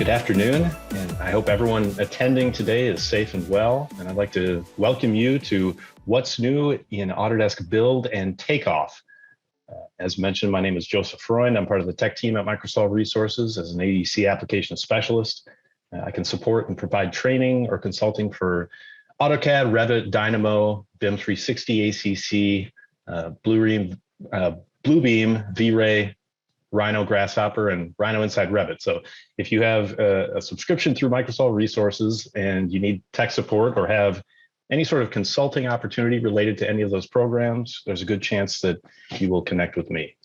Good afternoon, and I hope everyone attending today is safe and well. And I'd like to welcome you to What's New in Autodesk Build and Takeoff. As mentioned, my name is Joseph Freund. I'm part of the tech team at Microsol Resources as an AEC Application Specialist. I can support and provide training or consulting for AutoCAD, Revit, Dynamo, BIM 360, ACC, Bluebeam, V-Ray, Rhino Grasshopper, and Rhino Inside Revit. So if you have a subscription through Microsol Resources and you need tech support or have any sort of consulting opportunity related to any of those programs, there's a good chance that you will connect with me.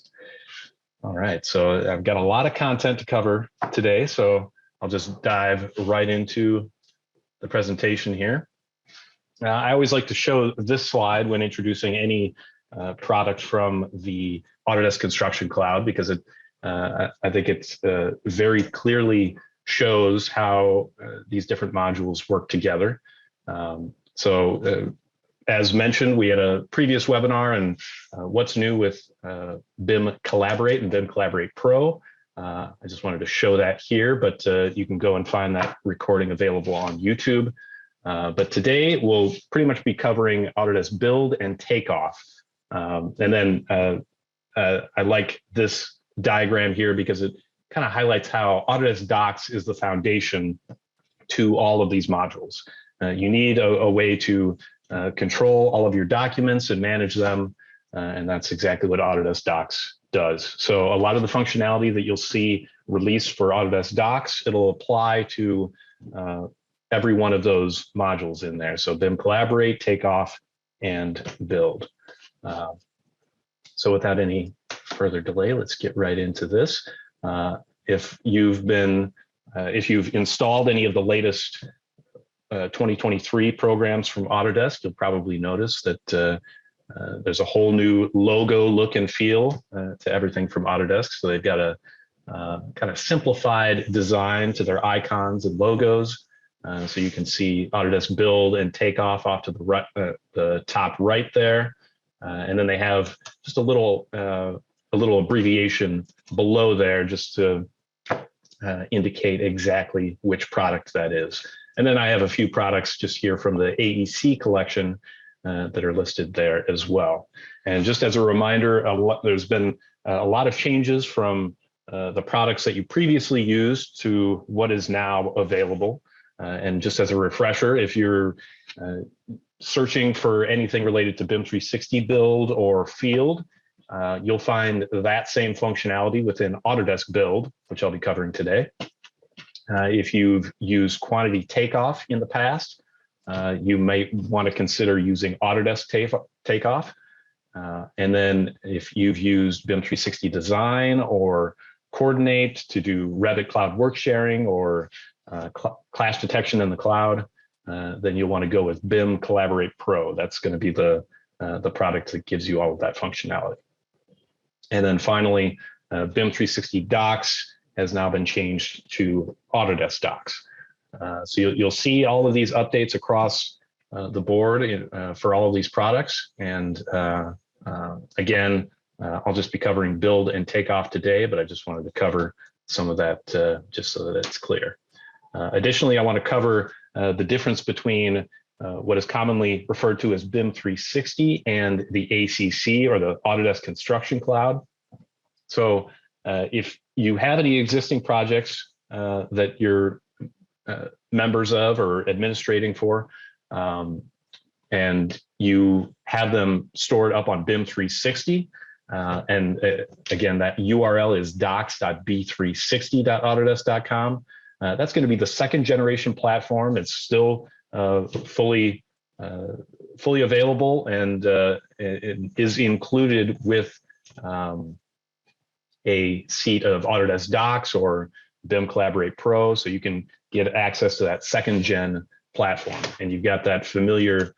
All right, so I've got a lot of content to cover today, so I'll just dive right into the presentation here. I always like to show this slide when introducing any product from the Autodesk Construction Cloud because I think it very clearly shows how these different modules work together. As mentioned, we had a previous webinar on what's new with BIM Collaborate and BIM Collaborate Pro. I just wanted to show that here, but you can go and find that recording available on YouTube. But today we'll pretty much be covering Autodesk Build and Takeoff. And then I like this diagram here because it kind of highlights how Autodesk Docs is the foundation to all of these modules. You need a way to control all of your documents and manage them, and that's exactly what Autodesk Docs does. So a lot of the functionality that you'll see released for Autodesk Docs, it'll apply to every one of those modules in there. So BIM Collaborate, Takeoff, and Build. So without any further delay, let's get right into this. If you've installed any of the latest 2023 programs from Autodesk, you'll probably notice that there's a whole new logo look and feel to everything from Autodesk. So they've got a kind of simplified design to their icons and logos. So you can see Autodesk Build and Takeoff off to the right, the top right there. And then they have just a little abbreviation below there just to indicate exactly which product that is. And then I have a few products just here from the AEC collection that are listed there as well. And just as a reminder, there's been a lot of changes from the products that you previously used to what is now available. And just as a refresher, if you're searching for anything related to BIM 360 Build or Field, you'll find that same functionality within Autodesk Build, which I'll be covering today. If you've used Quantity Takeoff in the past, you may want to consider using Autodesk Takeoff. And then if you've used BIM 360 Design or Coordinate to do Revit Cloud work sharing or clash detection in the cloud, then you'll want to go with BIM Collaborate Pro. That's going to be the product that gives you all of that functionality. And then finally, BIM 360 Docs has now been changed to Autodesk Docs. So you'll see all of these updates across the board for all of these products. And again, I'll just be covering Build and Takeoff today, but I just wanted to cover some of that just so that it's clear. Additionally, I want to cover the difference between what is commonly referred to as BIM 360 and the ACC, or the Autodesk Construction Cloud. So if you have any existing projects that you're members of or administrating for, and you have them stored up on BIM 360, and again, that URL is docs.b360.autodesk.com. That's going to be the second generation platform. It's still fully available, and it is included with a seat of Autodesk Docs or BIM Collaborate Pro, so you can get access to that second gen platform. And you've got that familiar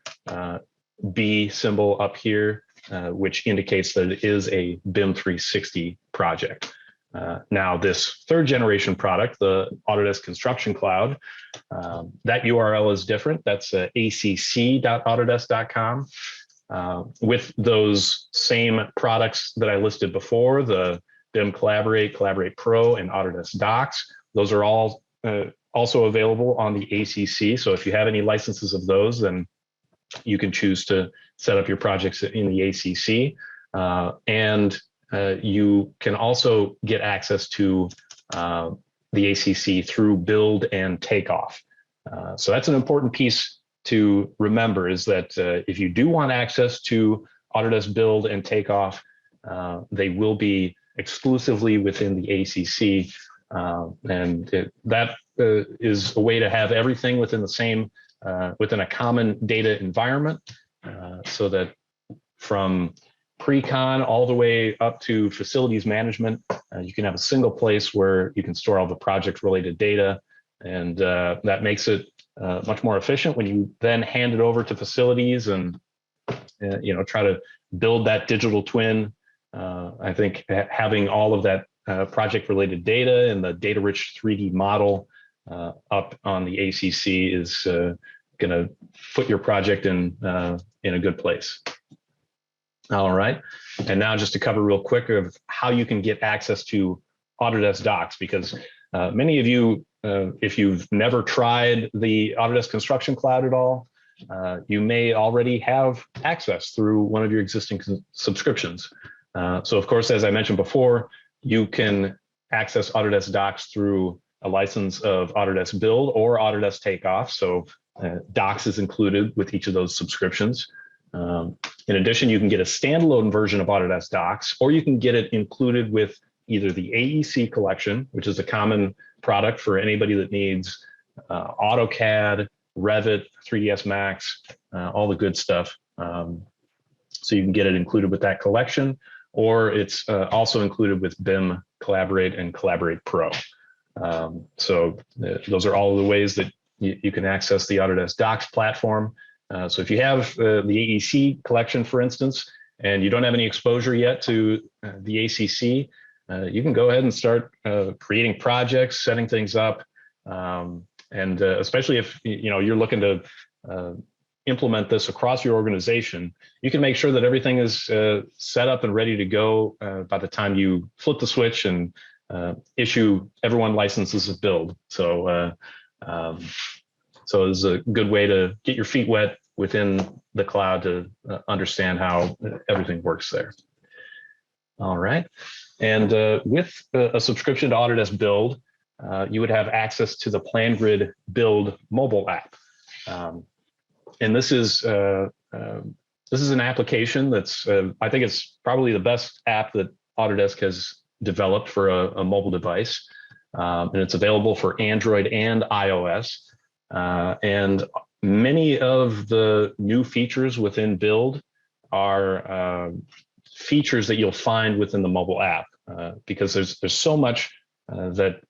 B symbol up here, which indicates that it is a BIM 360 project. Now, this third generation product, the Autodesk Construction Cloud, that URL is different. That's acc.autodesk.com. With those same products that I listed before, the BIM Collaborate, Collaborate Pro, and Autodesk Docs, those are all also available on the ACC. So if you have any licenses of those, then you can choose to set up your projects in the ACC. And you can also get access to the ACC through Build and Takeoff. So that's an important piece to remember, is that if you do want access to Autodesk Build and Takeoff, they will be exclusively within the ACC. That is a way to have everything within the same, within a common data environment, so that from pre-con all the way up to facilities management, you can have a single place where you can store all the project related data. And that makes it much more efficient when you then hand it over to facilities and try to build that digital twin. I think having all of that project related data and the data rich 3D model up on the ACC is going to put your project in a good place. All right, and now just to cover real quick of how you can get access to Autodesk Docs, because many of you, if you've never tried the Autodesk Construction Cloud at all, you may already have access through one of your existing subscriptions. So of course, as I mentioned before, you can access Autodesk Docs through a license of Autodesk Build or Autodesk Takeoff. So Docs is included with each of those subscriptions. In addition, you can get a standalone version of Autodesk Docs, or you can get it included with either the AEC collection, which is a common product for anybody that needs AutoCAD, Revit, 3ds Max, all the good stuff. So you can get it included with that collection, or it's also included with BIM Collaborate and Collaborate Pro. So those are all the ways that you can access the Autodesk Docs platform. So if you have the AEC collection, for instance, and you don't have any exposure yet to the ACC, you can go ahead and start creating projects, setting things up, and especially if you're looking to implement this across your organization, you can make sure that everything is set up and ready to go by the time you flip the switch and issue everyone licenses of Build. So it's a good way to get your feet wet within the cloud to understand how everything works there. All right. And with a subscription to Autodesk Build, you would have access to the PlanGrid Build mobile app. And this is an application that's, I think it's probably the best app that Autodesk has developed for a mobile device. And it's available for Android and iOS. And many of the new features within Build are features that you'll find within the mobile app, because there's so much that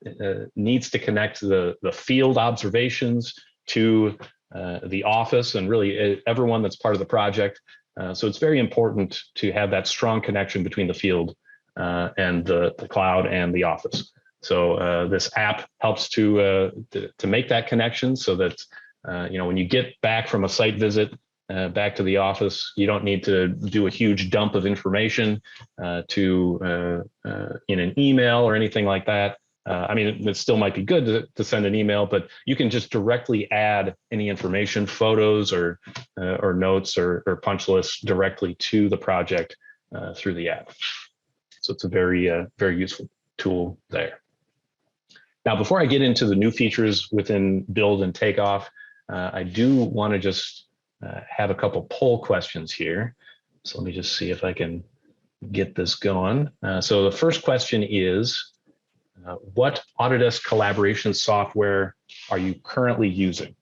needs to connect the field observations to the office and really everyone that's part of the project. So it's very important to have that strong connection between the field and the cloud and the office. So this app helps to make that connection so that when you get back from a site visit back to the office, you don't need to do a huge dump of information in an email or anything like that. I mean, it still might be good to send an email, but you can just directly add any information, photos or notes or punch lists directly to the project through the app. So it's a very useful tool there. Now, before I get into the new features within Build and Takeoff, I do want to just have a couple poll questions here. So let me just see if I can get this going. So the first question is, what Autodesk collaboration software are you currently using?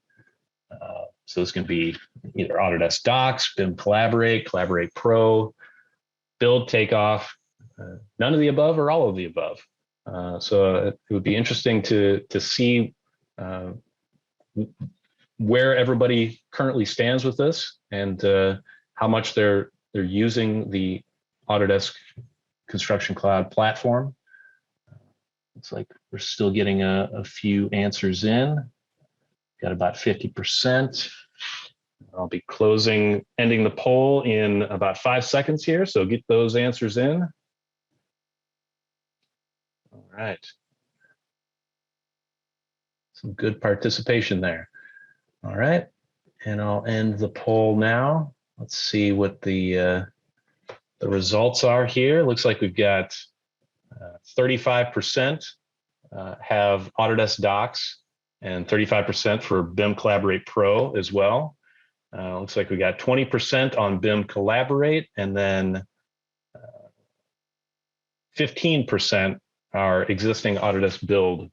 So this can be either Autodesk Docs, BIM Collaborate, Collaborate Pro, Build, Takeoff, none of the above or all of the above. So it would be interesting to see where everybody currently stands with this and how much they're using the Autodesk Construction Cloud platform. It's like we're still getting a few answers in. Got about 50%. I'll be ending the poll in about 5 seconds here, so get those answers in. All right. Some good participation there. All right, and I'll end the poll now. Let's see what the results are here. Looks like we've got 35% have Autodesk Docs and 35% for BIM Collaborate Pro as well. Looks like we got 20% on BIM Collaborate, and then 15% are existing Autodesk Build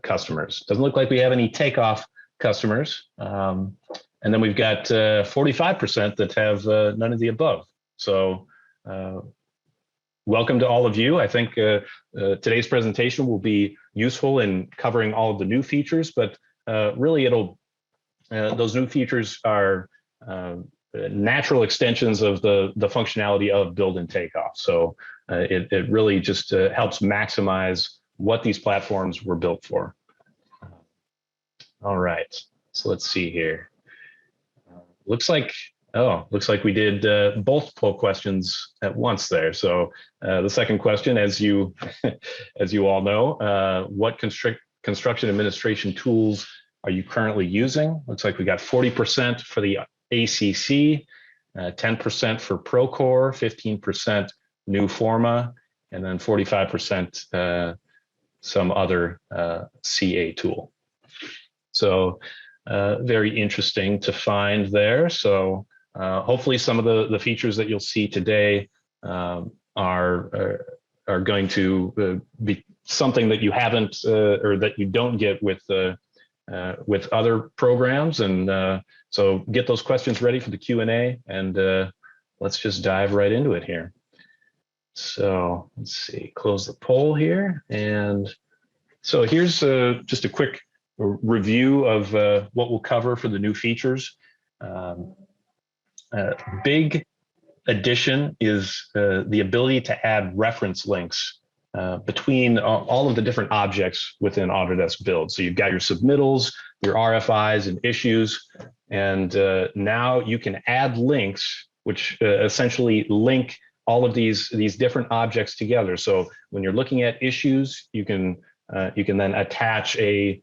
customers. Doesn't look like we have any Takeoff customers. And then we've got 45% that have none of the above. So welcome to all of you. I think today's presentation will be useful in covering all of the new features, but really those new features are natural extensions of the functionality of Build and Takeoff. So it really just helps maximize what these platforms were built for. All right, so let's see here. Looks like we did both poll questions at once there. So the second question, as you all know, what construction administration tools are you currently using? Looks like we got 40% for the ACC, 10% for Procore, 15% New Forma, and then 45% some other CA tool. So very interesting to find there. So hopefully some of the features that you'll see today are going to be something that you haven't or that you don't get with other programs. And so get those questions ready for the Q&A, and let's just dive right into it here. So let's see, close the poll here. And so here's just a quick review of what we'll cover for the new features. Big addition is the ability to add reference links between all of the different objects within Autodesk Build. So you've got your submittals, your RFIs and issues, and now you can add links which essentially link all of these different objects together. So when you're looking at issues, you can then attach a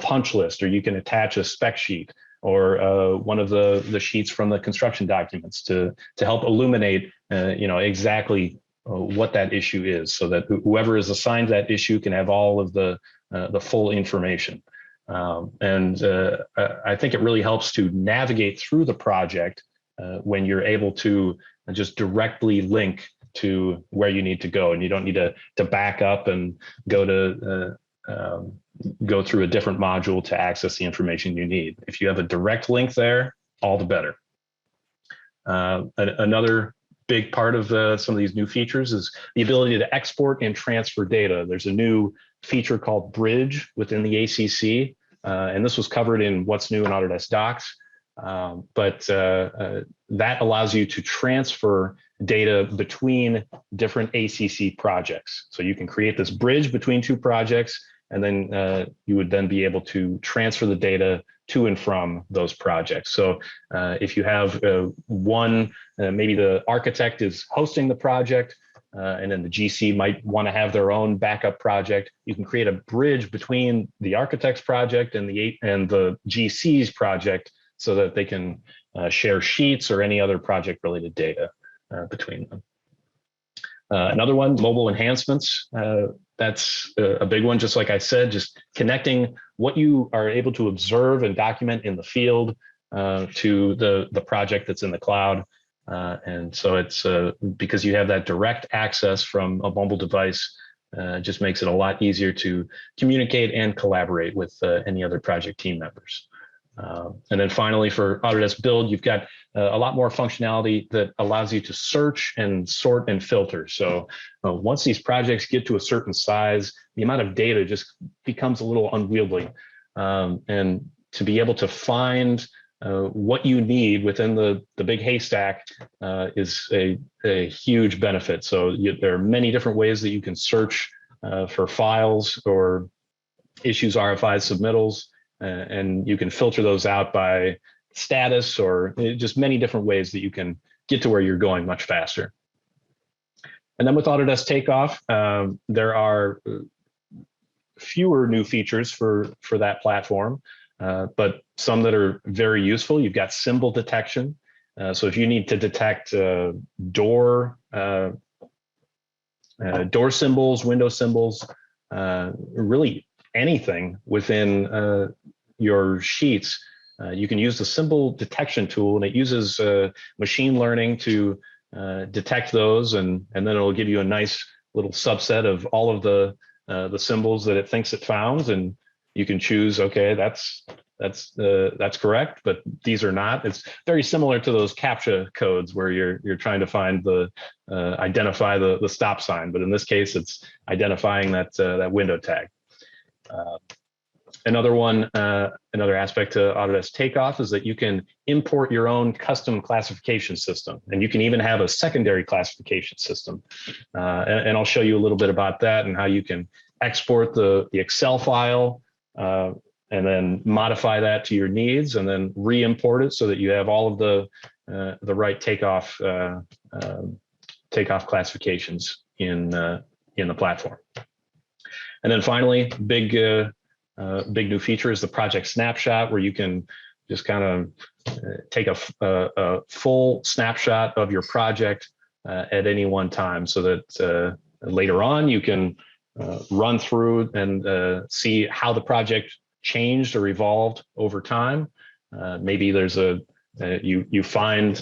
punch list, or you can attach a spec sheet, or one of the sheets from the construction documents to help illuminate exactly what that issue is, so that whoever is assigned that issue can have all of the full information. And I think it really helps to navigate through the project when you're able to just directly link to where you need to go, and you don't need to back up and go through a different module to access the information you need. If you have a direct link there, all the better. Another big part of some of these new features is the ability to export and transfer data. There's a new feature called Bridge within the ACC, and this was covered in What's New in Autodesk Docs. But that allows you to transfer data between different ACC projects. So you can create this bridge between two projects, and then you would then be able to transfer the data to and from those projects. So if you have one, maybe the architect is hosting the project, and then the GC might want to have their own backup project, you can create a bridge between the architect's project and the GC's project, so that they can share sheets or any other project-related data between them. Another one, mobile enhancements. That's a big one. Just like I said, just connecting what you are able to observe and document in the field to the project that's in the cloud. And so it's because you have that direct access from a mobile device, just makes it a lot easier to communicate and collaborate with any other project team members. And then finally, for Autodesk Build, you've got a lot more functionality that allows you to search and sort and filter. So once these projects get to a certain size, the amount of data just becomes a little unwieldy. And to be able to find what you need within the big haystack is a huge benefit. So there are many different ways that you can search for files or issues, RFIs, submittals. And you can filter those out by status, or just many different ways that you can get to where you're going much faster. And then with Autodesk Takeoff, there are fewer new features for that platform, but some that are very useful. You've got symbol detection. So if you need to detect door symbols, window symbols, really anything within your sheets, you can use the symbol detection tool, and it uses machine learning to detect those, and then it'll give you a nice little subset of all of the symbols that it thinks it found, and you can choose, okay, that's correct, but these are not. It's very similar to those CAPTCHA codes where you're trying to find identify the stop sign, but in this case, it's identifying that window tag. Another aspect to Autodesk Takeoff is that you can import your own custom classification system, and you can even have a secondary classification system. And I'll show you a little bit about that and how you can export the Excel file and then modify that to your needs, and then re-import it so that you have all of the right takeoff classifications in the platform. And then finally, big new feature is the project snapshot, where you can just kind of take a full snapshot of your project at any one time, so that later on you can run through and see how the project changed or evolved over time. Maybe there's you find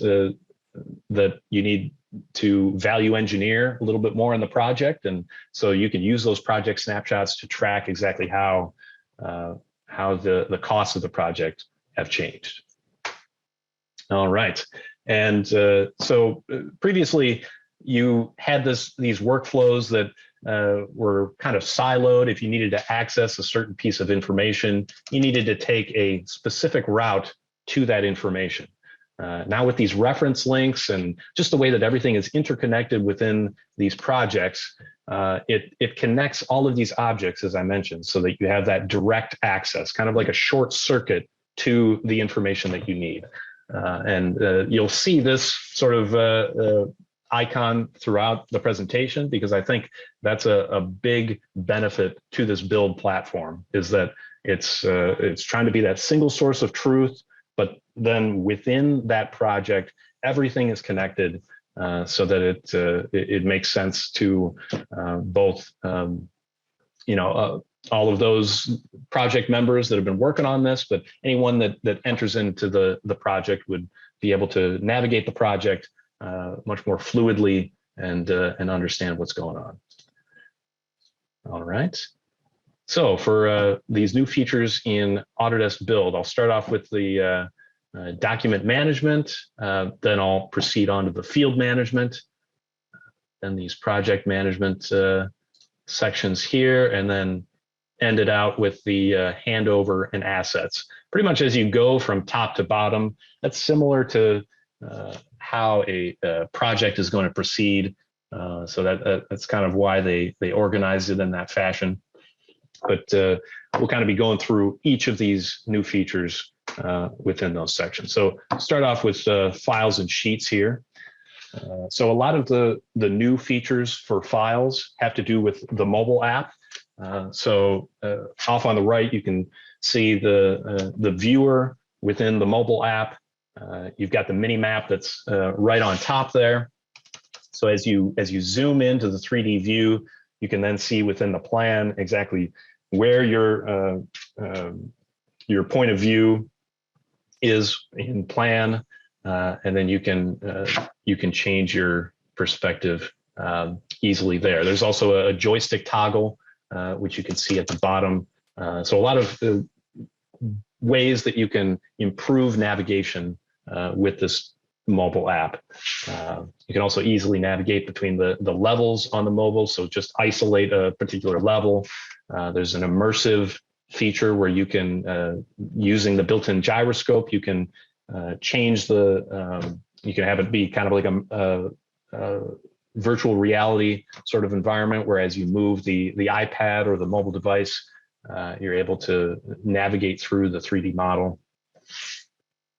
that you need to value engineer a little bit more in the project, and so you can use those project snapshots to track exactly how the costs of the project have changed. All right, and so previously you had these workflows that were kind of siloed. If you needed to access a certain piece of information, you needed to take a specific route to that information. Now with these reference links and just the way that everything is interconnected within these projects, it connects all of these objects, as I mentioned, so that you have that direct access, kind of like a short circuit to the information that you need. And you'll see this sort of icon throughout the presentation, because I think that's a big benefit to this build platform, is that it's trying to be that single source of truth, but then within that project, everything is connected so that it makes sense to both all of those project members that have been working on this, but anyone that enters into the project would be able to navigate the project much more fluidly and understand what's going on. All right. So for these new features in Autodesk Build, I'll start off with the document management, then I'll proceed on to the field management, then these project management sections here, and then end it out with the handover and assets. Pretty much as you go from top to bottom, that's similar to how a project is going to proceed. So that's kind of why they organized it in that fashion. But we'll kind of be going through each of these new features within those sections. So start off with files and sheets here. So a lot of the new features for files have to do with the mobile app. So off on the right, you can see the viewer within the mobile app. You've got the mini map that's right on top there. So as you zoom into the 3D view, you can then see within the plan exactly where your point of view is in plan, and then you can change your perspective easily there. There's also a joystick toggle, which you can see at the bottom. So a lot of ways that you can improve navigation with this mobile app. You can also easily navigate between the levels on the mobile, so just isolate a particular level. There's an immersive feature where you can, using the built-in gyroscope, you can change you can have it be kind of like a virtual reality sort of environment, where as you move the iPad or the mobile device, you're able to navigate through the 3D model.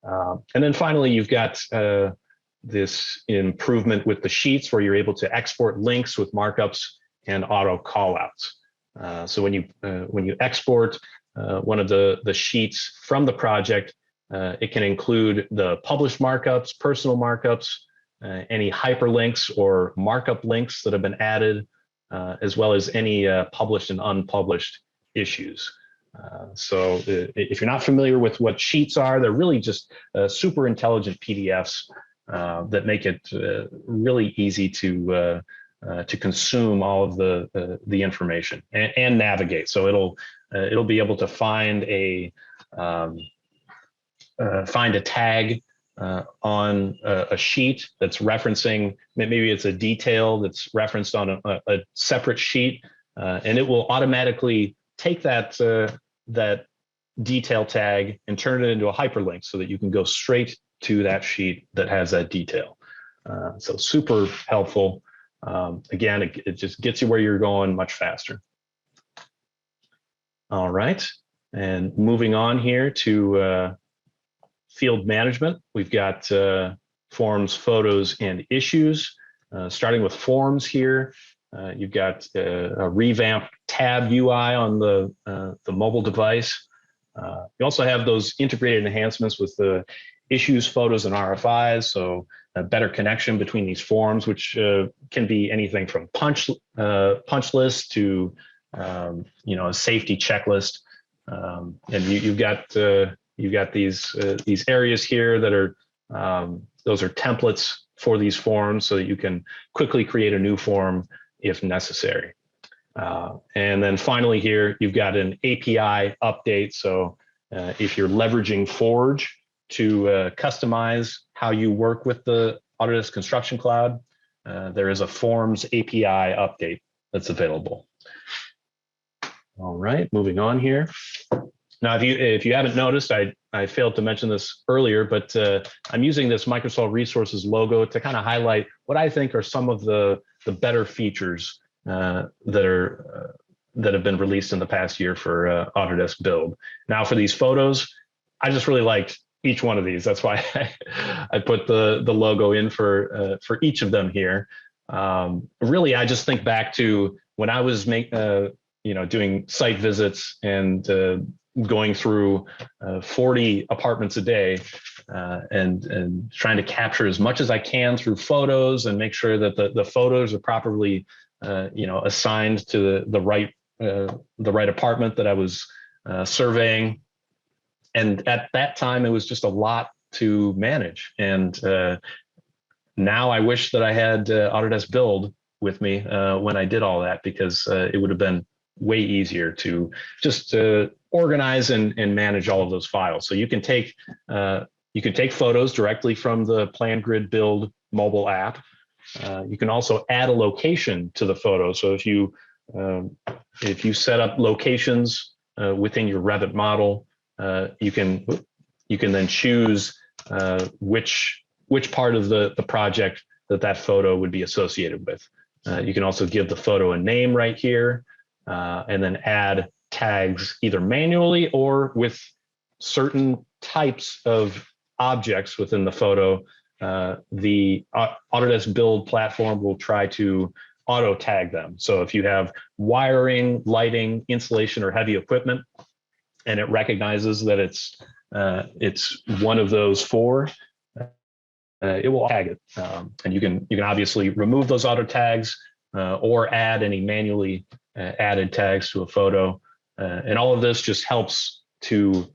And then finally, you've got this improvement with the sheets, where you're able to export links with markups and auto callouts. So when you export one of the sheets from the project, it can include the published markups, personal markups, any hyperlinks or markup links that have been added, as well as any published and unpublished issues. So if you're not familiar with what sheets are, they're really just super intelligent PDFs that make it really easy to consume all of the information and navigate. So it'll be able to find a tag on a sheet that's referencing, maybe it's a detail that's referenced on a separate sheet, and it will automatically take that detail tag and turn it into a hyperlink so that you can go straight to that sheet that has that detail. So super helpful. Again, it just gets you where you're going much faster. All right, and moving on here to field management, we've got forms, photos, and issues. Starting with forms here, you've got a revamped tab UI on the mobile device. You also have those integrated enhancements with the issues, photos, and RFIs. So a better connection between these forms, which can be anything from punch list to a safety checklist. And you've got these areas here that are those are templates for these forms, so that you can quickly create a new form if necessary. And then finally here, you've got an API update. So if you're leveraging Forge to customize how you work with the Autodesk Construction Cloud, there is a Forms API update that's available. All right, moving on here. Now, if you haven't noticed, I failed to mention this earlier, but I'm using this Microsol Resources logo to kind of highlight what I think are some of the better features that have been released in the past year for Autodesk Build. Now, for these photos, I just really liked each one of these. That's why I put the logo in for each of them here. Really, I just think back to when I was doing site visits and going through 40 apartments a day and trying to capture as much as I can through photos and make sure that the photos are properly assigned to the right apartment that I was surveying. And at that time, it was just a lot to manage. And now I wish that I had Autodesk Build with me when I did all that, because it would have been way easier to just organize and manage all of those files. So you can take photos directly from the PlanGrid Build mobile app. You can also add a location to the photo. So if you set up locations within your Revit model, you can then choose which part of the project that photo would be associated with. You can also give the photo a name right here, and then add tags either manually or with certain types of objects within the photo. The Autodesk Build platform will try to auto tag them. So if you have wiring, lighting, insulation, or heavy equipment, and it recognizes that it's one of those four, it will tag it. And you can obviously remove those auto tags or add any manually added tags to a photo. And all of this just helps to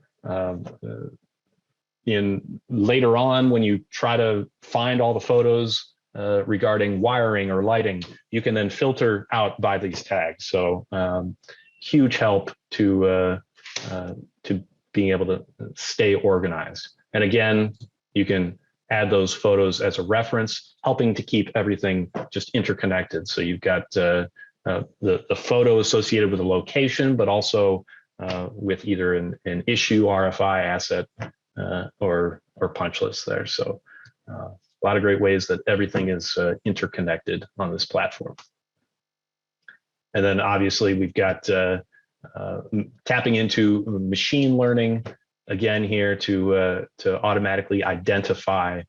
later on, when you try to find all the photos regarding wiring or lighting, you can then filter out by these tags. So huge help to being able to stay organized. And again, you can add those photos as a reference, helping to keep everything just interconnected. So you've got the photo associated with a location, but also with either an issue, RFI, asset, or punch list there. So a lot of great ways that everything is interconnected on this platform. And then obviously we've got tapping into machine learning again here to automatically identify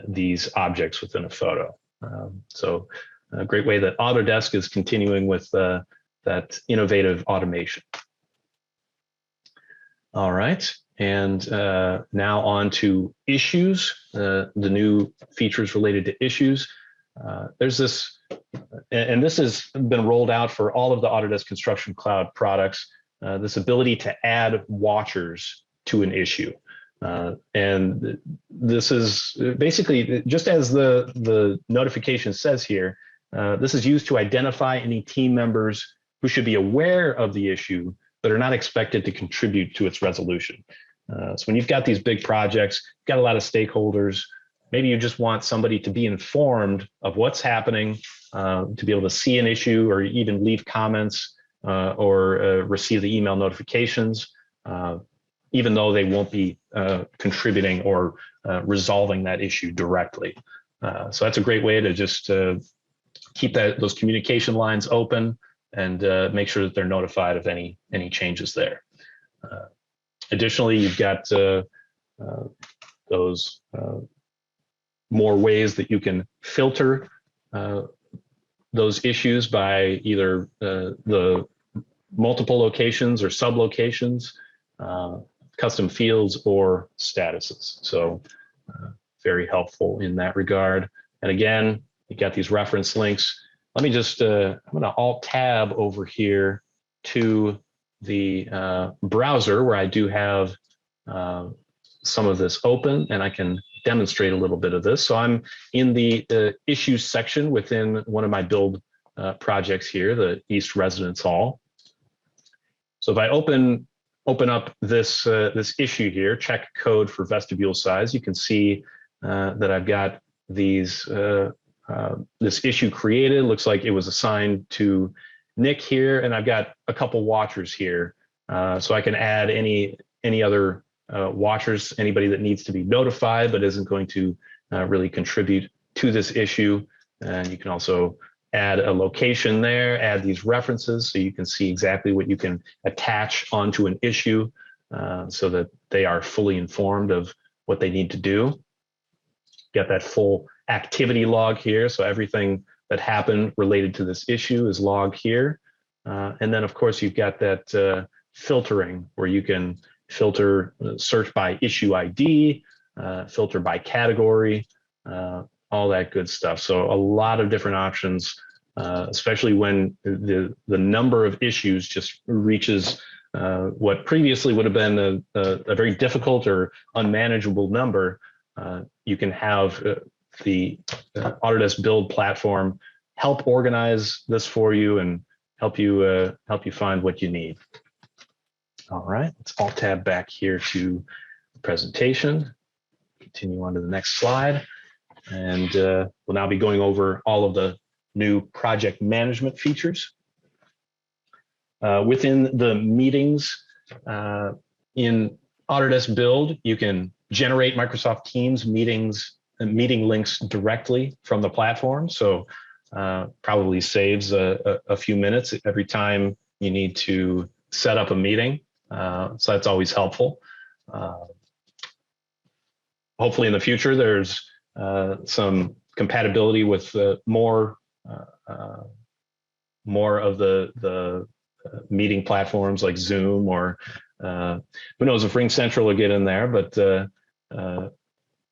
these objects within a photo. So a great way that Autodesk is continuing with that innovative automation. All right, and now on to issues, the new features related to issues. There's this, and this has been rolled out for all of the Autodesk Construction Cloud products, this ability to add watchers to an issue. And this is basically, just as the notification says here, this is used to identify any team members who should be aware of the issue but are not expected to contribute to its resolution. So when you've got these big projects, got a lot of stakeholders, maybe you just want somebody to be informed of what's happening, to be able to see an issue or even leave comments or receive the email notifications, even though they won't be contributing or resolving that issue directly. So that's a great way to just keep those communication lines open and make sure that they're notified of any changes there. Additionally, you've got those more ways that you can filter those issues by either the multiple locations or sub-locations, custom fields, or statuses. So very helpful in that regard. And again, you got these reference links. Let me just, I'm going to Alt-Tab over here to the browser where I do have some of this open, and I can demonstrate a little bit of this. So I'm in the issues section within one of my build projects here, the East Residence Hall. So if I open up this this issue here, check code for vestibule size, you can see that I've got these this issue created. Looks like it was assigned to Nick here, and I've got a couple watchers here, so I can add any other watchers, anybody that needs to be notified but isn't going to really contribute to this issue. And you can also add a location there, add these references so you can see exactly what you can attach onto an issue so that they are fully informed of what they need to do. Get that full activity log here, so everything that happened related to this issue is logged here. And then of course you've got that filtering where you can filter, search by issue ID, filter by category, all that good stuff. So a lot of different options, especially when the number of issues just reaches what previously would have been a very difficult or unmanageable number. You can have the Autodesk Build platform help organize this for you and help you find what you need. All right, let's Alt-Tab back here to the presentation. Continue on to the next slide. And we'll now be going over all of the new project management features. Within the meetings in Autodesk Build, you can generate Microsoft Teams meetings and meeting links directly from the platform. So probably saves a few minutes every time you need to set up a meeting. So that's always helpful. Hopefully in the future, there's some compatibility with more of the meeting platforms like Zoom, or who knows if RingCentral will get in there, but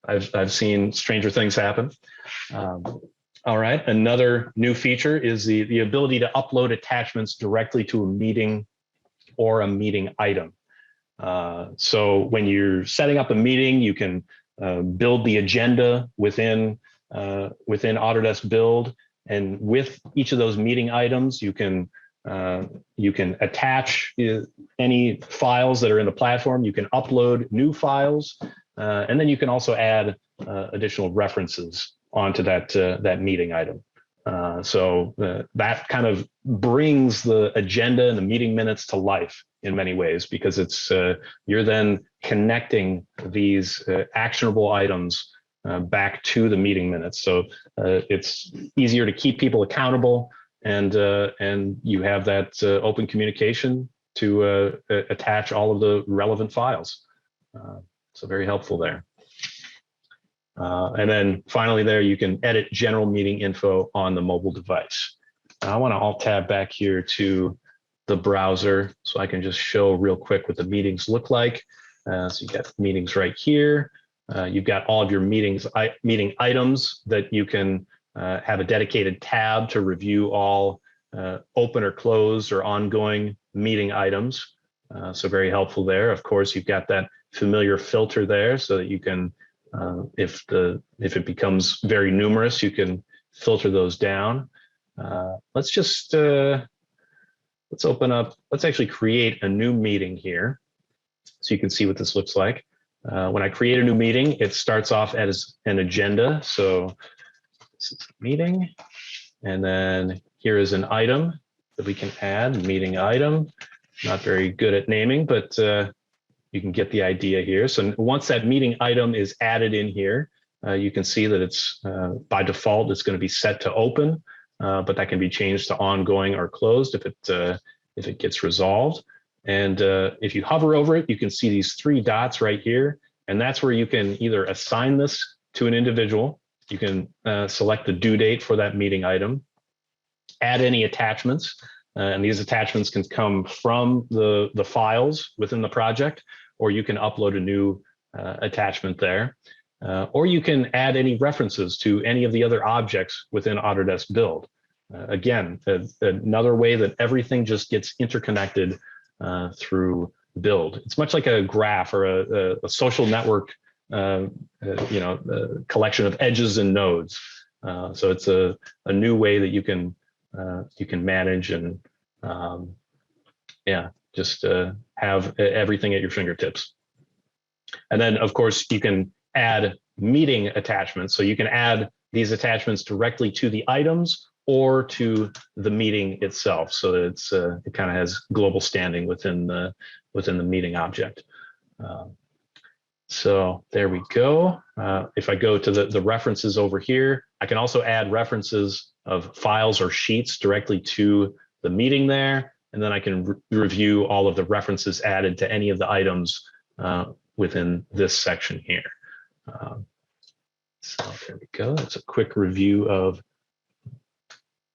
I've seen stranger things happen. All right, another new feature is the ability to upload attachments directly to a meeting or a meeting item. So when you're setting up a meeting, you can build the agenda within Autodesk Build, and with each of those meeting items, you can attach any files that are in the platform. You can upload new files, and then you can also add additional references onto that meeting item. So that kind of brings the agenda and the meeting minutes to life in many ways, because it's you're then connecting these actionable items back to the meeting minutes. So it's easier to keep people accountable, and you have that open communication to attach all of the relevant files. So very helpful there. And then finally there, you can edit general meeting info on the mobile device. I want to Alt-Tab back here to the browser so I can just show real quick what the meetings look like. So you got meetings right here. You've got all of your meeting items that you can have a dedicated tab to review all open or closed or ongoing meeting items. So very helpful there. Of course, you've got that familiar filter there so that you can, if it becomes very numerous, you can filter those down. Let's open up, let's actually create a new meeting here so you can see what this looks like. When I create a new meeting, it starts off as an agenda. So this is a meeting, and then here is an item that we can add, meeting item. Not very good at naming, but you can get the idea here. So once that meeting item is added in here, you can see that it's by default, it's going to be set to open, but that can be changed to ongoing or closed if it gets resolved. And if you hover over it, you can see these three dots right here. And that's where you can either assign this to an individual. You can select the due date for that meeting item, add any attachments. And these attachments can come from the files within the project, or you can upload a new attachment there. Or you can add any references to any of the other objects within Autodesk Build. Again, another way that everything just gets interconnected through Build. It's much like a graph or a social network, collection of edges and nodes. So it's a new way that you can manage and just have everything at your fingertips. And then, of course, you can add meeting attachments. So you can add these attachments directly to the items or to the meeting itself, so that it kind of has global standing within the meeting object. So there we go. If I go to the references over here, I can also add references of files or sheets directly to the meeting there, and then I can review all of the references added to any of the items within this section here. So there we go. That's a quick review of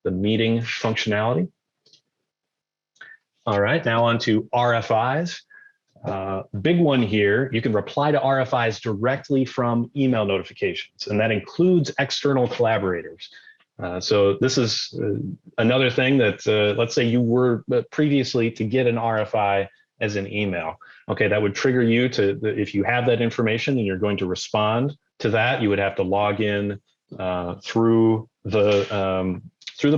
the meeting functionality. All right, now on to RFIs. Big one here, you can reply to RFIs directly from email notifications, and that includes external collaborators. So this is another thing that, let's say you were previously to get an RFI as an email. Okay, that would trigger you to, if you have that information and you're going to respond to that, you would have to log in through the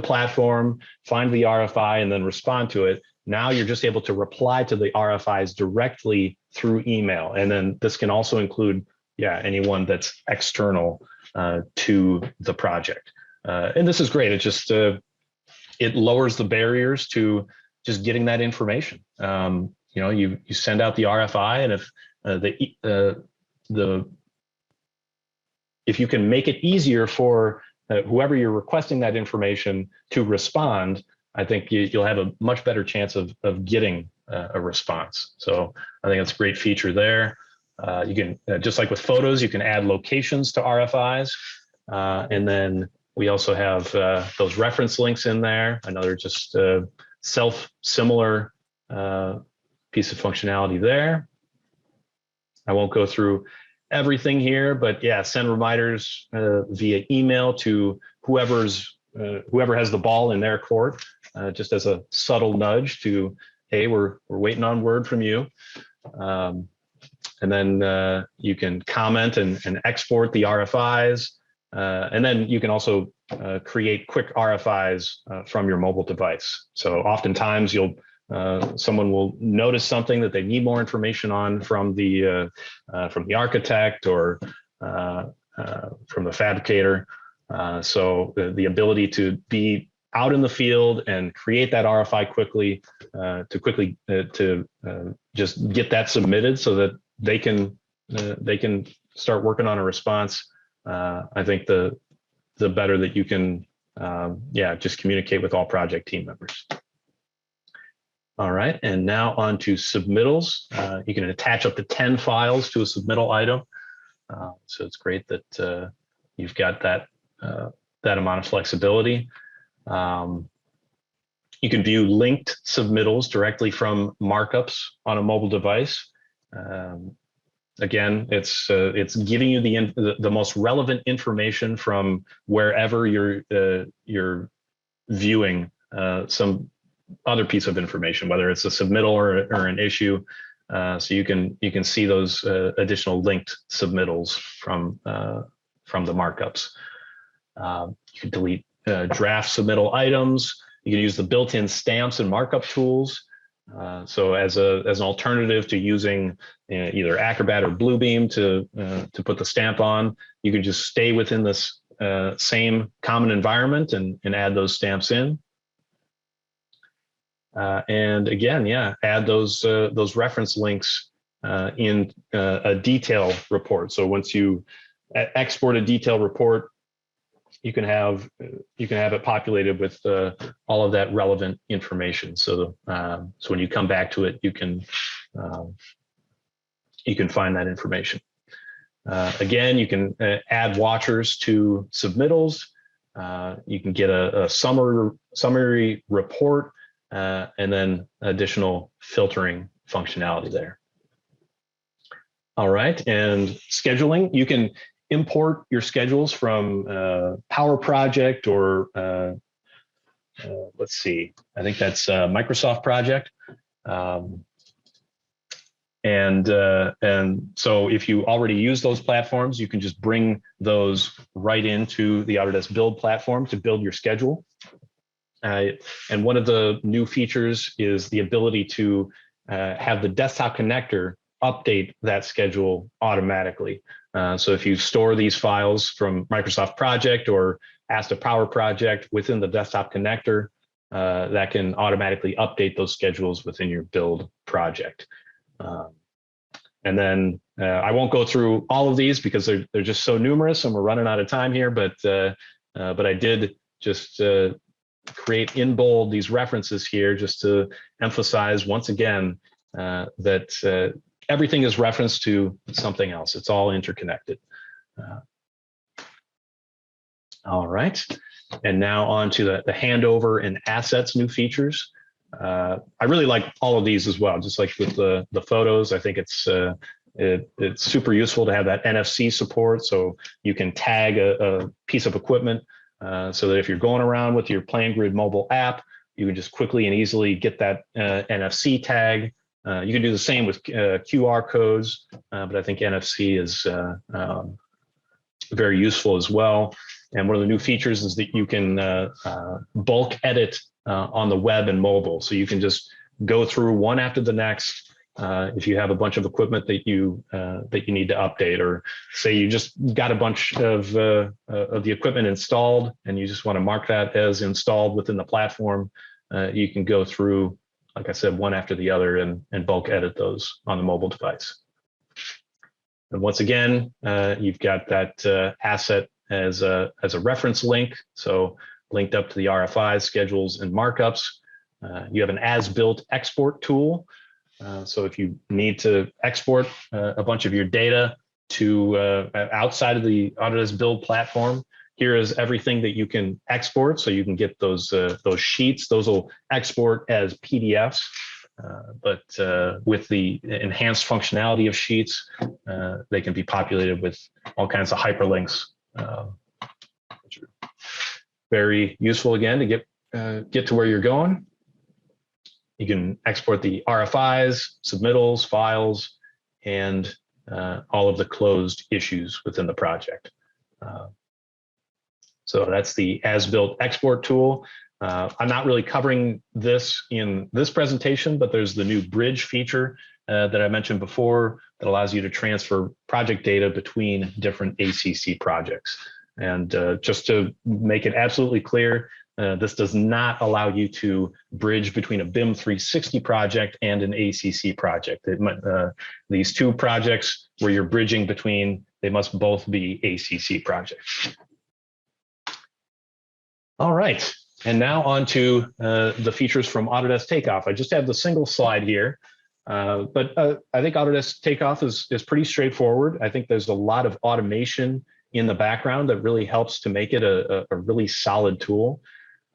platform, find the RFI, and then respond to it. Now you're just able to reply to the RFIs directly through email. And then this can also include, anyone that's external to the project. And this is great. It just, it lowers the barriers to just getting that information. You send out the RFI, and if you can make it easier for whoever you're requesting that information to respond, I think you'll have a much better chance of getting a response. So I think that's a great feature there. You can, just like with photos, you can add locations to RFIs. And then we also have those reference links in there, another just similar piece of functionality there. I won't go through everything here, but send reminders via email to whoever has the ball in their court, just as a subtle nudge to, hey, we're waiting on word from you. And then you can comment and export the RFIs. And then you can also create quick RFIs from your mobile device. So oftentimes someone will notice something that they need more information on from the architect or from the fabricator. So the ability to be out in the field and create that RFI quickly, to just get that submitted so that they can start working on a response. I think the better that you can, just communicate with all project team members. All right, and now on to submittals. You can attach up to 10 files to a submittal item. So it's great that you've got that amount of flexibility. You can view linked submittals directly from markups on a mobile device. Again, it's giving you the most relevant information from wherever you're viewing some other piece of information, whether it's a submittal or an issue. So you can see those additional linked submittals from the markups. You can delete draft submittal items. You can use the built-in stamps and markup tools. So as an alternative to using either Acrobat or Bluebeam to put the stamp on, you can just stay within this same common environment and add those stamps in. And again, yeah, add those reference links in a detail report. So once you export a detail report, you can have it populated with all of that relevant information. So so when you come back to it, you can find that information. Again, you can add watchers to submittals. You can get a summary report. And then additional filtering functionality there. All right, and scheduling, you can import your schedules from Power Project or let's see, I think that's Microsoft Project. And so if you already use those platforms, you can just bring those right into the Autodesk Build platform to build your schedule. And one of the new features is the ability to have the desktop connector update that schedule automatically. So if you store these files from Microsoft Project or Asta Power Project within the desktop connector, that can automatically update those schedules within your build project. And then I won't go through all of these because they're just so numerous and we're running out of time here, but I did just create in bold these references here just to emphasize once again that everything is referenced to something else. It's all interconnected. All right, and now on to the handover and assets new features. I really like all of these as well, just like with the photos. I think it's super useful to have that NFC support, so you can tag a piece of equipment so that if you're going around with your PlanGrid mobile app, you can just quickly and easily get that NFC tag. You can do the same with QR codes, but I think NFC is very useful as well. And one of the new features is that you can bulk edit on the web and mobile. So you can just go through one after the next. If you have a bunch of equipment that you need to update, or say you just got a bunch of the equipment installed and you just want to mark that as installed within the platform, you can go through, like I said, one after the other and bulk edit those on the mobile device. And once again, you've got that asset as a reference link, so linked up to the RFIs, schedules, and markups. You have an as-built export tool. So if you need to export a bunch of your data to outside of the Autodesk Build platform, here is everything that you can export. So you can get those sheets. Those will export as PDFs, but with the enhanced functionality of sheets, they can be populated with all kinds of hyperlinks, which are very useful again to get to where you're going. You can export the RFIs, submittals, files, and all of the closed issues within the project. So that's the as-built export tool. I'm not really covering this in this presentation, but there's the new bridge feature that I mentioned before that allows you to transfer project data between different ACC projects. And just to make it absolutely clear, this does not allow you to bridge between a BIM 360 project and an ACC project. These two projects where you're bridging between, they must both be ACC projects. All right, and now on to the features from Autodesk Takeoff. I just have the single slide here, but I think Autodesk Takeoff is pretty straightforward. I think there's a lot of automation in the background that really helps to make it a really solid tool.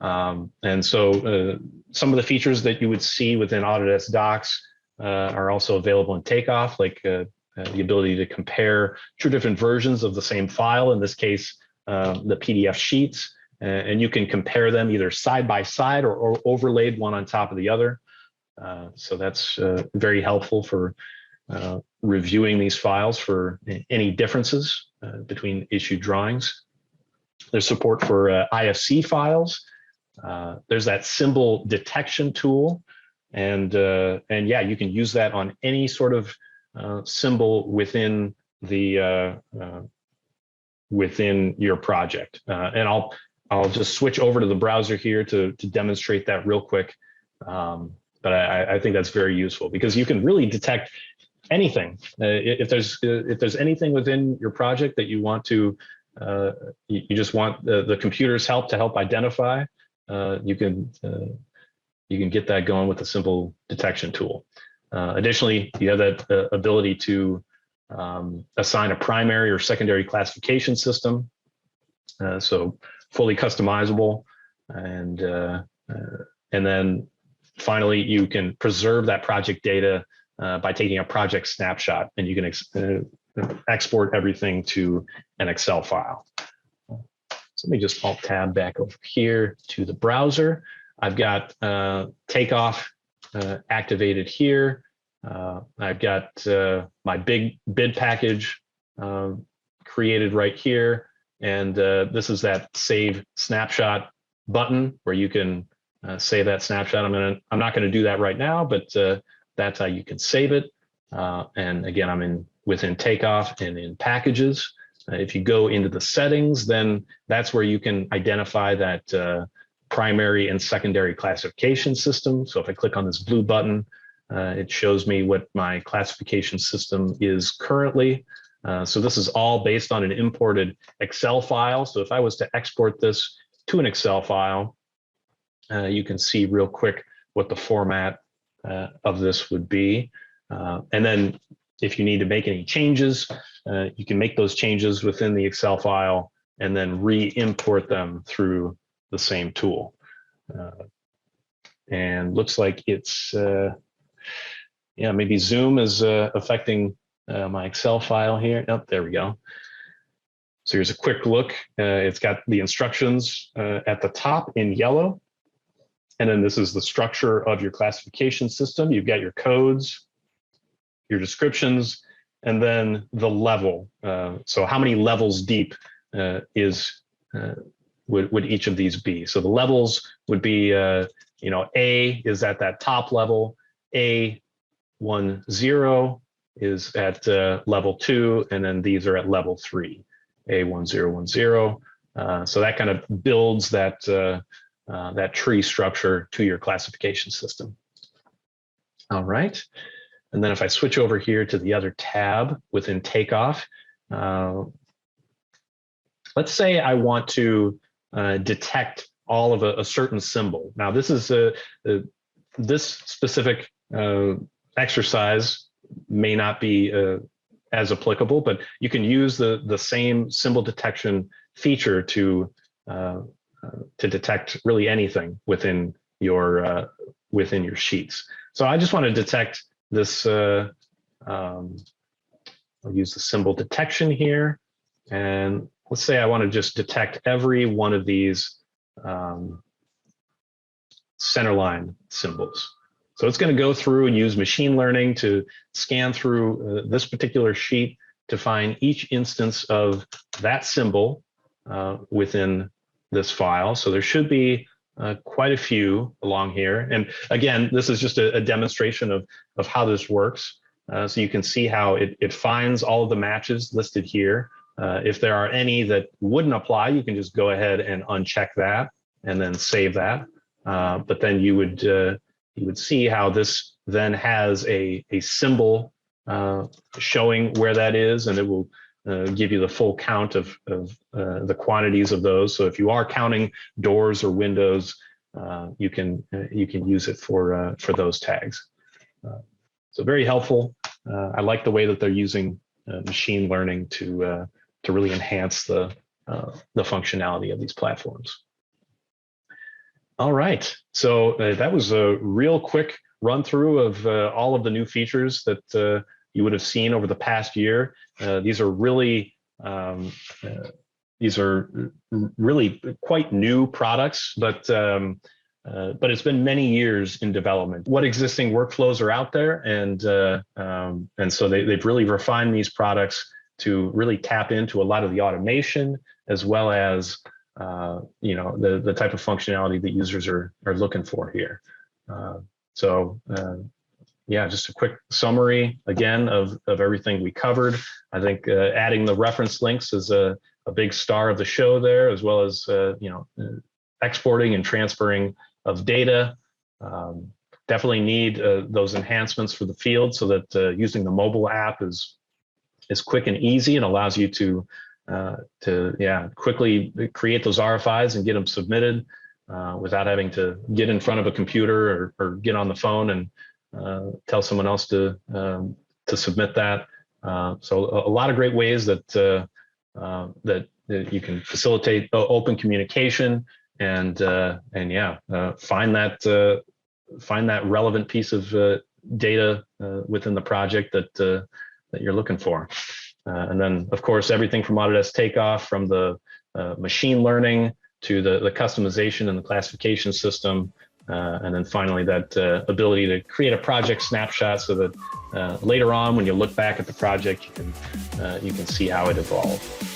And so some of the features that you would see within Autodesk Docs are also available in Takeoff, like the ability to compare two different versions of the same file, in this case, the PDF sheets, and you can compare them either side by side or overlaid one on top of the other. So that's very helpful for reviewing these files for any differences between issued drawings. There's support for IFC files. There's that symbol detection tool, and yeah, you can use that on any sort of symbol within the within your project. And I'll just switch over to the browser here to demonstrate that real quick. But I think that's very useful because you can really detect anything. If there's anything within your project that you want to, you just want the computer's help to help identify, you can get that going with a simple detection tool. Additionally, you have that ability to assign a primary or secondary classification system, so fully customizable, and then finally you can preserve that project data by taking a project snapshot, and you can export everything to an Excel file. So let me just Alt-Tab back over here to the browser. I've got Takeoff activated here. I've got my big bid package created right here. And this is that Save Snapshot button where you can save that snapshot. I'm not going to do that right now, but that's how you can save it. And again, I'm within Takeoff and in Packages. If you go into the settings, then that's where you can identify that primary and secondary classification system. So if I click on this blue button, it shows me what my classification system is currently. So this is all based on an imported Excel file. So if I was to export this to an Excel file, you can see real quick what the format of this would be. And then if you need to make any changes, you can make those changes within the Excel file and then re-import them through the same tool. And looks like it's, yeah, maybe Zoom is affecting my Excel file here. Oh, there we go. So here's a quick look. It's got the instructions at the top in yellow. And then this is the structure of your classification system. You've got your codes, your descriptions, and then the level. So how many levels deep would each of these be? So the levels would be, you know, A is at that top level, A10 is at level 2, and then these are at level 3, A1010. So that kind of builds that that tree structure to your classification system. All right. And then if I switch over here to the other tab within Takeoff, let's say I want to detect all of a certain symbol. Now this is this specific exercise may not be as applicable, but you can use the same symbol detection feature to detect really anything within your sheets. So I just want to detect this. I'll use the symbol detection here, and let's say I want to just detect every one of these centerline symbols. So it's going to go through and use machine learning to scan through this particular sheet to find each instance of that symbol within this file. So there should be quite a few along here. And again, this is just a demonstration of how this works. So you can see how it finds all of the matches listed here. If there are any that wouldn't apply, you can just go ahead and uncheck that and then save that. But then you would see how this then has a symbol showing where that is, and it will give you the full count of the quantities of those. So if you are counting doors or windows, you can use it for those tags. So very helpful. I like the way that they're using machine learning to really enhance the functionality of these platforms. All right. So that was a real quick run through of all of the new features that you would have seen over the past year. These are really these are really quite new products, but it's been many years in development. What existing workflows are out there, and so they've really refined these products to really tap into a lot of the automation as well as the type of functionality that users are looking for here. So yeah, just a quick summary again of everything we covered. I think adding the reference links is a big star of the show there, as well as exporting and transferring of data. Definitely need those enhancements for the field so that using the mobile app is quick and easy and allows you to quickly create those RFIs and get them submitted without having to get in front of a computer or get on the phone and tell someone else to submit that. So a lot of great ways that you can facilitate open communication and find that relevant piece of data within the project that you're looking for. And then, of course, everything from Autodesk Takeoff, from the machine learning to the customization and the classification system, and then finally that ability to create a project snapshot so that later on, when you look back at the project, you can see how it evolved.